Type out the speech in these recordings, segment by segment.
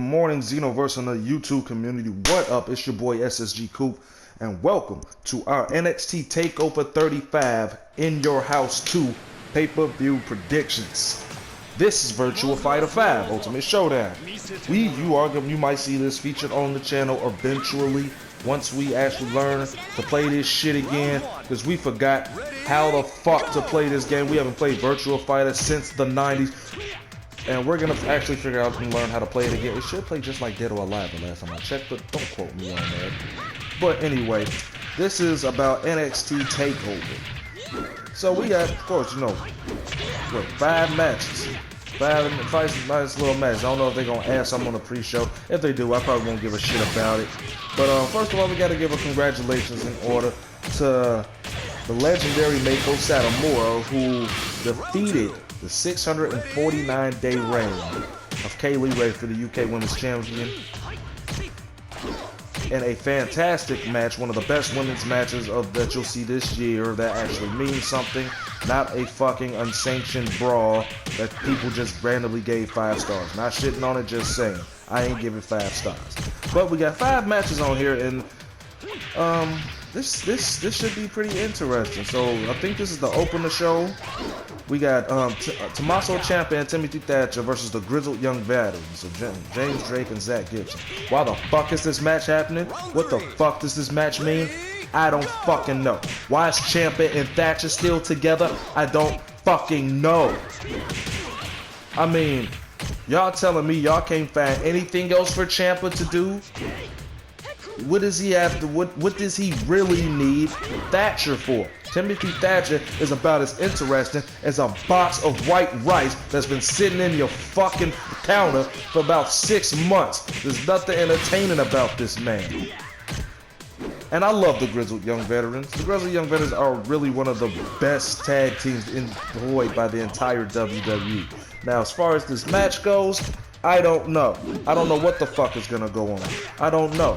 morning, Xenoverse on the YouTube community. What up? It's your boy SSG Koop, and welcome to our NXT TakeOver 35 in your house 2 pay-per-view predictions. This is Virtual Fighter 5 Ultimate Showdown. You might see this featured on the channel eventually once we actually learn to play this shit again, because we forgot how the fuck to play this game. We haven't played Virtual Fighter since the 90s. And we're gonna actually figure out and learn how to play it again. It should play just like Dead or Alive the last time I checked, but don't quote me on that. But anyway, this is about NXT TakeOver. So we got, of course, you know, what, 5 matches. 5 nice little matches. I don't know if they're gonna add something on the pre-show. If they do, I probably won't give a shit about it. But first of all, we gotta give a congratulations in order to the legendary Mako Satomura, who defeated the 649-day reign of Kaylee Ray for the UK Women's Champion in a fantastic match, one of the best women's matches that you'll see this year that actually means something, not a fucking unsanctioned brawl that people just randomly gave 5 stars. Not shitting on it, just saying. I ain't giving 5 stars. But we got 5 matches on here, and this should be pretty interesting. So I think this is the opener show. We got Tommaso Ciampa and Timothy Thatcher versus the Grizzled Young Veterans, so James Drake and Zach Gibson. Why the fuck is this match happening? What the fuck does this match mean? I don't fucking know. Why is Ciampa and Thatcher still together? I don't fucking know. I mean, y'all telling me y'all can't find anything else for Ciampa to do? What does he have to, what does he really need Thatcher for? Timothy Thatcher is about as interesting as a box of white rice that's been sitting in your fucking counter for about 6 months. There's nothing entertaining about this man. And I love the Grizzled Young Veterans. The Grizzled Young Veterans are really one of the best tag teams employed by the entire WWE. Now, as far as this match goes, I don't know. I don't know what the fuck is gonna go on. I don't know.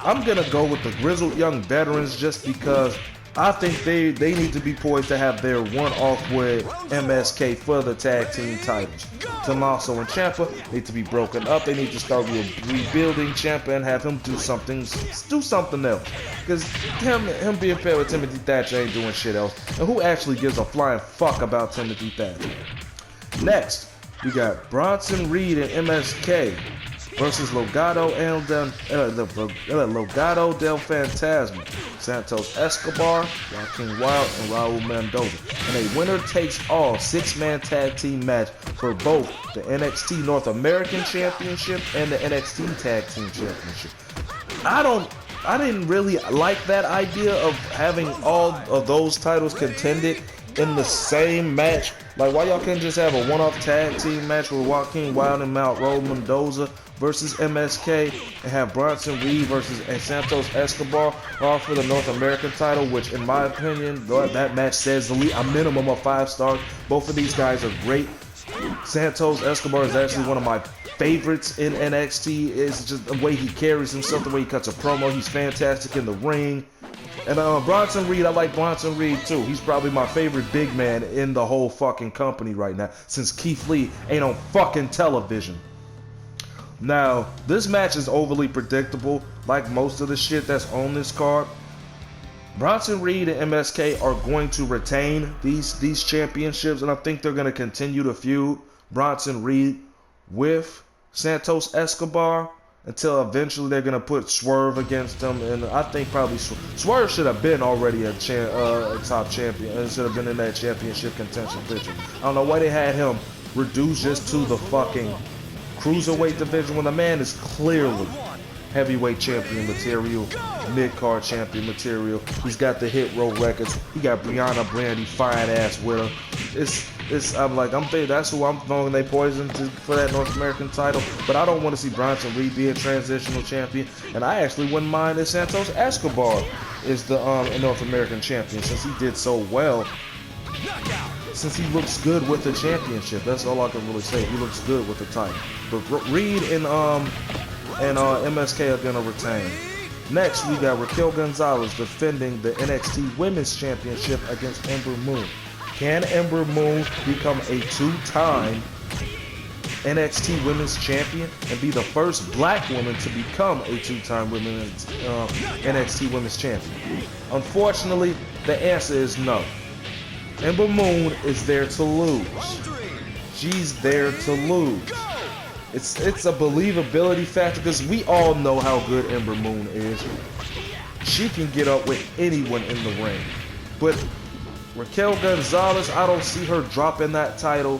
I'm gonna go with the Grizzled Young Veterans just because I think they need to be poised to have their one-off with MSK for the tag team titles. Tommaso and Ciampa need to be broken up. They need to start rebuilding Ciampa and have him do something else. Because him being paired with Timothy Thatcher ain't doing shit else. And who actually gives a flying fuck about Timothy Thatcher? Next, we got Bronson Reed and MSK versus Legado del Fantasma, Santos Escobar, Joaquin Wilde, and Raul Mendoza, in a winner-takes-all 6-man tag team match for both the NXT North American Championship and the NXT Tag Team Championship. I didn't really like that idea of having all of those titles contended in the same match. Like, why y'all can't just have a one-off tag team match with Joaquin Wilde and Raul Mendoza versus MSK, and have Bronson Reed versus Santos Escobar all for the North American title, which in my opinion, that match says a minimum of 5 stars. Both of these guys are great. Santos Escobar is actually one of my favorites in NXT. It's just the way he carries himself, the way he cuts a promo. He's fantastic in the ring. And Bronson Reed, I like Bronson Reed too. He's probably my favorite big man in the whole fucking company right now, since Keith Lee ain't on fucking television. Now, this match is overly predictable, like most of the shit that's on this card. Bronson Reed and MSK are going to retain these championships, and I think they're going to continue to feud Bronson Reed with Santos Escobar until eventually they're going to put Swerve against them. And I think probably Swerve should have been already a top champion. It should have been in that championship contention picture. I don't know why they had him reduced just to the fucking cruiserweight division when the man is clearly heavyweight champion material, mid-card champion material. He's got the hit row records. He got Brianna Brandy fine ass with him. I'm thinking that's who I'm throwing they poisoned for that North American title. But I don't want to see Bronson Reed be a transitional champion. And I actually wouldn't mind if Santos Escobar is the North American champion, since he did so well. Since he looks good with the championship. That's all I can really say. He looks good with the title. But Reed and MSK are gonna retain. Next, we got Raquel Gonzalez defending the NXT Women's Championship against Ember Moon. Can Ember Moon become a 2-time NXT Women's Champion and be the first black woman to become a two-time Women's NXT Women's Champion? Unfortunately, the answer is no. Ember Moon is there to lose. She's there to lose. It's a believability factor because we all know how good Ember Moon is. She can get up with anyone in the ring. But Raquel Gonzalez, I don't see her dropping that title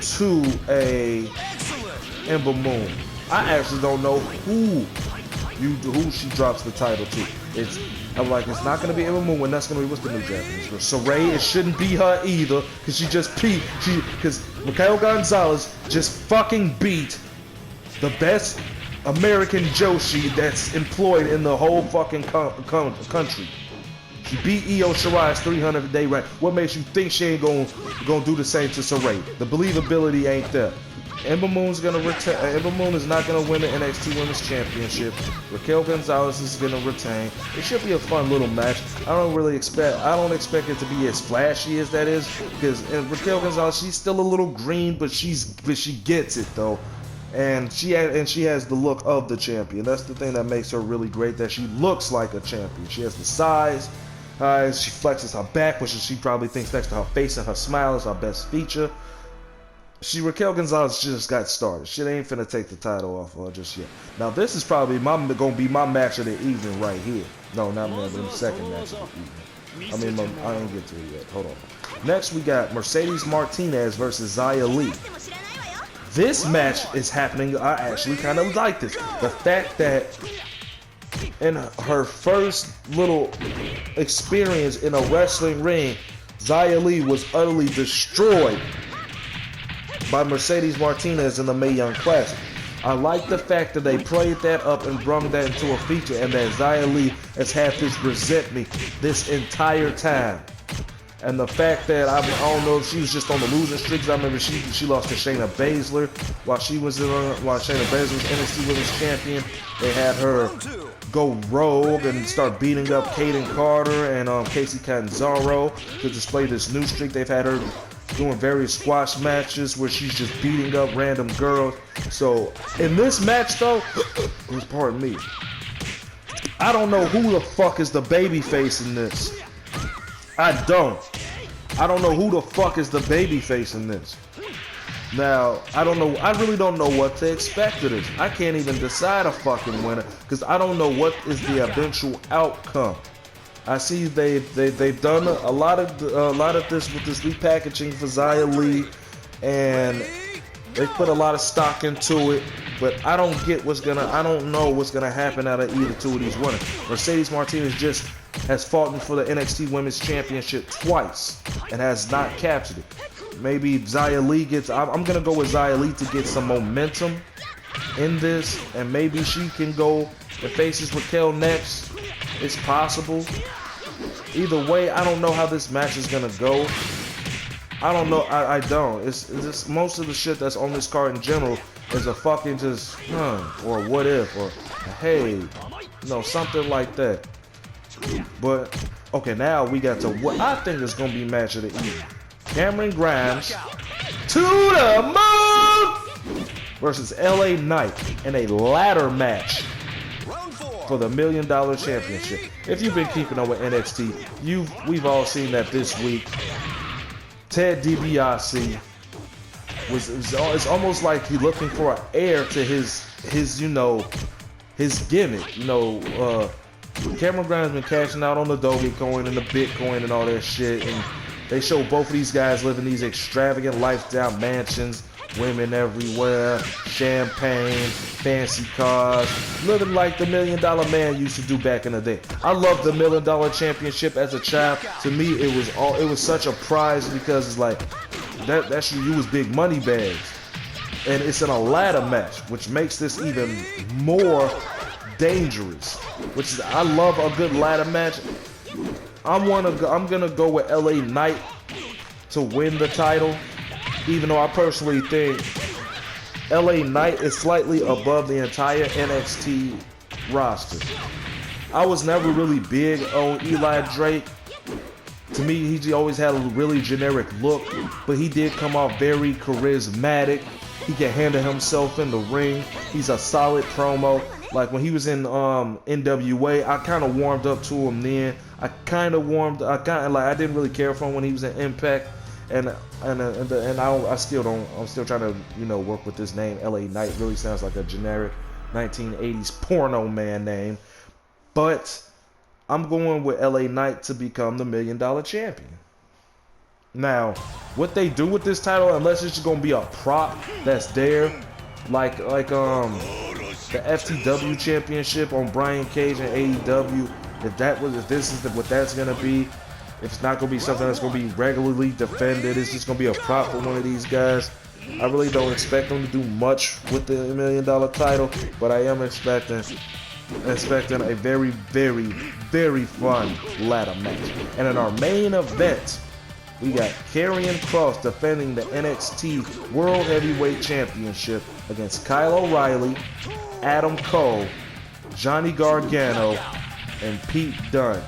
to a Ember Moon. I actually don't know who she drops the title to. I'm like, it's not gonna be Ember Moon, and that's gonna be, what's the new Japanese girl? Saray. It shouldn't be her either, because because Raquel Gonzalez just fucking beat the best American Joshi that's employed in the whole fucking country. She beat Io Shirai's 300-day rank. What makes you think she ain't gonna do the same to Saray? The believability ain't there. Ember Moon's gonna retain. Ember Moon is not gonna win the NXT Women's Championship. Raquel Gonzalez is gonna retain. It should be a fun little match. I don't expect it to be as flashy as that is, because Raquel Gonzalez, she's still a little green, but she gets it though. And she has the look of the champion. That's the thing that makes her really great, that she looks like a champion. She has the size. She flexes her back, which she probably thinks next to her face and her smile is her best feature. Raquel Gonzalez just got started. Shit ain't finna take the title off of her just yet. Now this is probably gonna be my match of the evening right here. No, not the second match of the evening. I didn't get to it yet. Hold on. Next we got Mercedes Martinez versus Xia Li. This match is happening. I actually kind of like this. The fact that in her first little experience in a wrestling ring, Xia Li was utterly destroyed by Mercedes Martinez in the Mae Young Classic. I like the fact that they played that up and brung that into a feature, and that Xia Li has had this resentment this entire time. And the fact that I don't know if she was just on the losing streak. I remember she lost to Shayna Baszler while Shayna Baszler was NXT Women's Champion. They had her go rogue and start beating up Kaden Carter and Casey Catanzaro to display this new streak. They've had her doing various squash matches where she's just beating up random girls. So in this match though, pardon me, I don't know who the fuck is the babyface in this. I don't know who the fuck is the babyface in this. Now, I really don't know what to expect of this. I can't even decide a fucking winner because I don't know what is the eventual outcome. I see they've done a lot of this with this repackaging for Xia Li, and they put a lot of stock into it, but I don't know what's gonna happen out of either two of these winners. Mercedes Martinez just has fought for the NXT Women's Championship twice and has not captured it. Maybe Xia Li gets. I'm gonna go with Xia Li to get some momentum in this, and maybe she can go and faces Raquel next. It's possible. Either way, I don't know how this match is gonna go. I don't know. I don't. It's just most of the shit that's on this card in general is a fucking just or what if or hey, something like that. But okay, now we got to what I think is gonna be match of the evening. Cameron Grimes to the moon versus LA Knight in a ladder match for the $1 Million Championship. If you've been keeping up with NXT, we've all seen that this week. Ted DiBiase it's almost like he's looking for an heir to his gimmick. Cameron Grimes been cashing out on the Dogecoin and the Bitcoin and all that shit, and they show both of these guys living these extravagant lifestyle mansions, women everywhere, champagne, fancy cars, living like the $1 Million Man used to do back in the day. I loved the $1 Million Championship as a child. To me, it was such a prize because it's like that's you was big money bags, and it's in a ladder match, which makes this even more dangerous. I love a good ladder match. I'm gonna go with LA Knight to win the title, even though I personally think LA Knight is slightly above the entire NXT roster. I was never really big on Eli Drake. To me, he always had a really generic look, but he did come off very charismatic. He can handle himself in the ring. He's a solid promo. Like when he was in NWA, I kind of warmed up to him then. I didn't really care for him when he was in Impact, and I'm still trying to, you know, work with this name. LA Knight really sounds like a generic 1980s porno man name, but I'm going with LA Knight to become the $1 Million Champion. Now, what they do with this title, unless it's just gonna be a prop that's there, like the FTW Championship on Brian Cage and AEW, if this is what that's gonna be, if it's not gonna be something that's gonna be regularly defended, it's just gonna be a prop for one of these guys. I really don't expect them to do much with the $1 Million title, but I am expecting a very, very, very fun ladder match. And in our main event, we got Karrion Kross defending the NXT World Heavyweight Championship against Kyle O'Reilly, Adam Cole, Johnny Gargano, and Pete Dunne.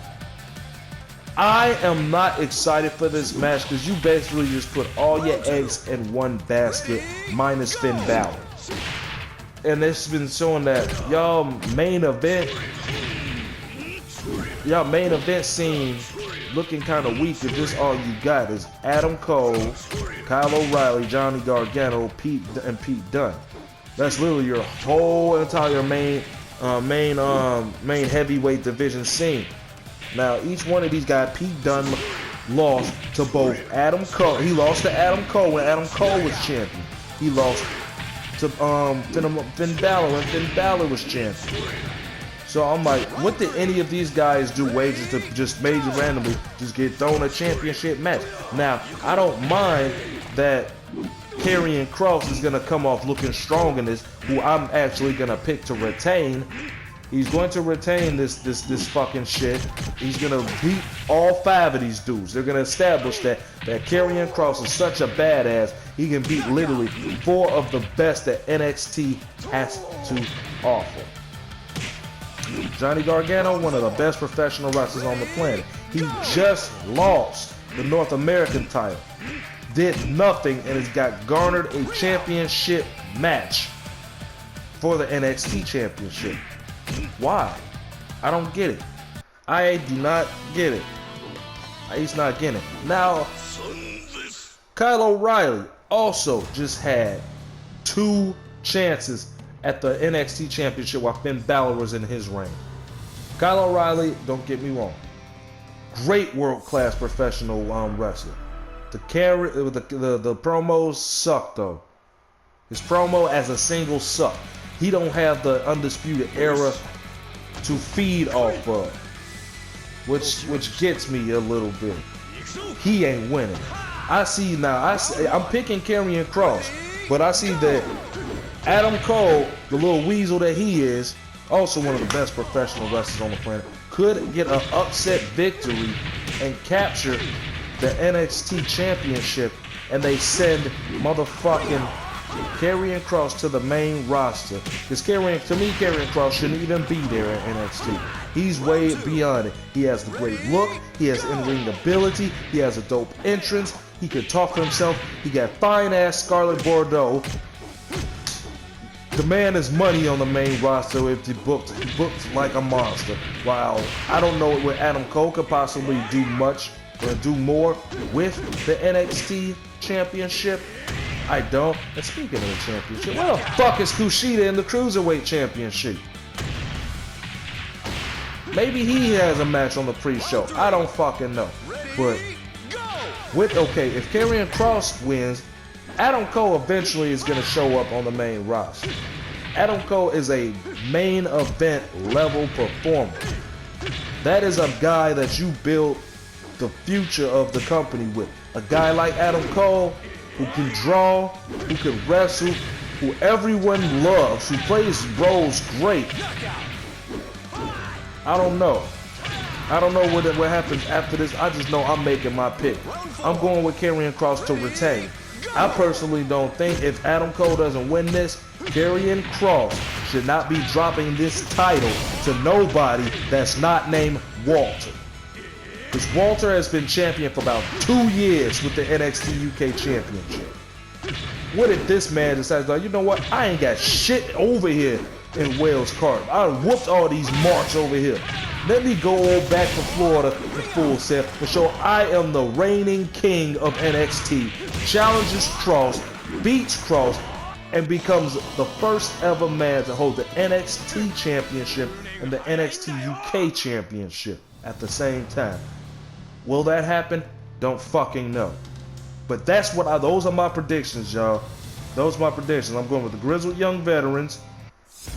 I am not excited for this match because you basically just put all your eggs in one basket minus Finn Balor. And it's been showing that y'all main event scene looking kind of weak if this all you got is Adam Cole, Kyle O'Reilly, Johnny Gargano, Pete Dunne. That's literally your whole entire main heavyweight division scene. Now each one of these guys, Pete Dunne lost to both Adam Cole. He lost to Adam Cole when Adam Cole was champion. He lost to Finn Balor when Finn Balor was champion. So I'm like, what did any of these guys do wages to just major randomly just get thrown a championship match? Now, I don't mind that Karrion Kross is going to come off looking strong in this, who I'm actually going to pick to retain. He's going to retain this fucking shit. He's going to beat all 5 of these dudes. They're going to establish that Karrion Kross is such a badass, he can beat literally 4 of the best that NXT has to offer. Johnny Gargano, one of the best professional wrestlers on the planet. He just lost the North American title. Did nothing and has got garnered a championship match for the NXT Championship. Why? I don't get it. I do not get it. He's not getting it. Now, Kyle O'Reilly also just had 2 chances at the NXT Championship while Finn Balor was in his reign. Kyle O'Reilly, don't get me wrong, great world-class professional wrestler. The promos suck though. His promo as a single sucked. He don't have the Undisputed Era to feed off of, which gets me a little bit. He ain't winning. I'm picking Karrion Kross, but I see that Adam Cole, the little weasel that he is, also one of the best professional wrestlers on the planet, could get an upset victory and capture the NXT Championship, and they send motherfucking Karrion Kross to the main roster. Because Karrion Kross shouldn't even be there at NXT. He's way beyond it. He has the great look, he has in-ring ability, he has a dope entrance, he can talk for himself, he got fine-ass Scarlett Bordeaux. The man is money on the main roster if he booked like a monster. Wow, I don't know what Adam Cole could possibly do much or do more with the NXT Championship. I don't. And speaking of the championship, where the fuck is Kushida in the Cruiserweight Championship? Maybe he has a match on the pre-show. I don't fucking know. But if Karrion Kross wins, Adam Cole eventually is going to show up on the main roster. Adam Cole is a main event level performer. That is a guy that you build the future of the company with. A guy like Adam Cole who can draw, who can wrestle, who everyone loves, who plays roles great. I don't know. I don't know what happens after this. I just know I'm making my pick. I'm going with Karrion Kross to retain. I personally don't think if Adam Cole doesn't win this, Karrion Kross should not be dropping this title to nobody that's not named Walter. Because Walter has been champion for about 2 years with the NXT UK Championship. What if this man decides, like, you know what? I ain't got shit over here in Wales Carp. I whooped all these marks over here. Let me go back to Florida in full set and show I am the reigning king of NXT. Challenges Cross, beats Cross, and becomes the first ever man to hold the NXT Championship and the NXT UK Championship at the same time. Will that happen? Don't fucking know. But those are my predictions, y'all. Those are my predictions. I'm going with the Grizzled Young Veterans,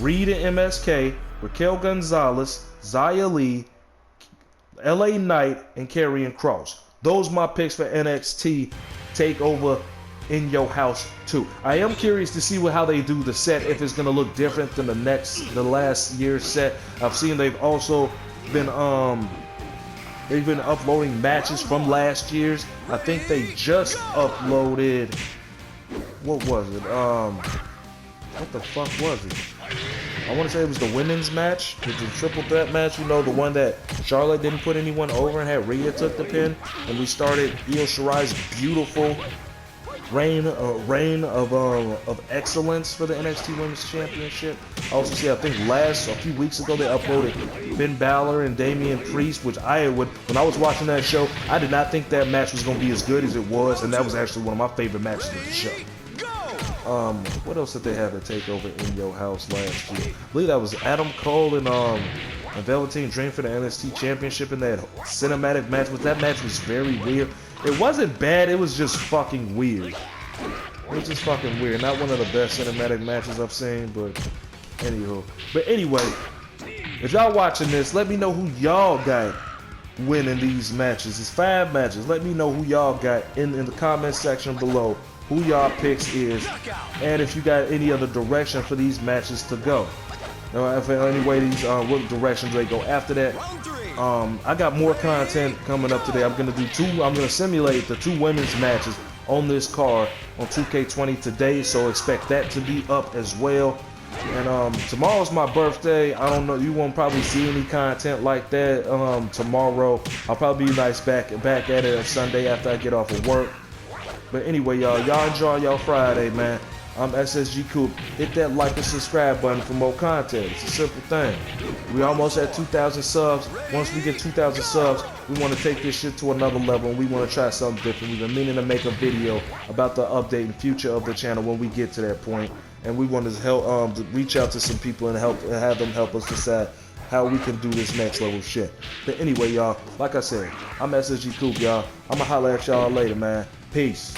Reed and MSK, Raquel Gonzalez, Xia Li, LA Knight, and Karrion Kross. Those are my picks for NXT TakeOver in your house too. I am curious to see how they do the set, if it's going to look different than the last year's set. I've seen they've also been they've been uploading matches from last year's. I think they just uploaded, what was it? What the fuck was it? I want to say it was the women's match, the triple threat match, you know, the one that Charlotte didn't put anyone over and had Rhea took the pin, and we started Io Shirai's beautiful reign of excellence for the NXT Women's Championship. I also see, I think a few weeks ago, they uploaded Finn Balor and Damian Priest, which when I was watching that show, I did not think that match was going to be as good as it was, and that was actually one of my favorite matches of the show. What else did they have at TakeOver in your house last year? I believe that was Adam Cole and Velveteen Dream for the NXT Championship in that cinematic match. That match was very weird. It wasn't bad, it was just fucking weird. It was just fucking weird. Not one of the best cinematic matches I've seen, but anywho. But anyway, if y'all watching this, let me know who y'all got winning these matches. It's 5 matches. Let me know who y'all got in the comment section below. Who y'all picks is, and if you got any other direction for these matches to go. If any way these what directions they go after that. I got more content coming up today. I'm gonna simulate the 2 women's matches on this card on 2K20 today, so expect that to be up as well. And tomorrow's my birthday. I don't know, you won't probably see any content like that tomorrow. I'll probably be back at it on Sunday after I get off of work. But anyway, y'all enjoy y'all Friday, man. I'm SSG Koop. Hit that like and subscribe button for more content. It's a simple thing. We almost at 2,000 subs. Once we get 2,000 subs, we want to take this shit to another level, and we want to try something different. We've been meaning to make a video about the update and future of the channel when we get to that point. And we want to help reach out to some people and have them help us decide how we can do this next level shit. But anyway, y'all, like I said, I'm SSG Koop, y'all. I'ma holler at y'all later, man. Peace.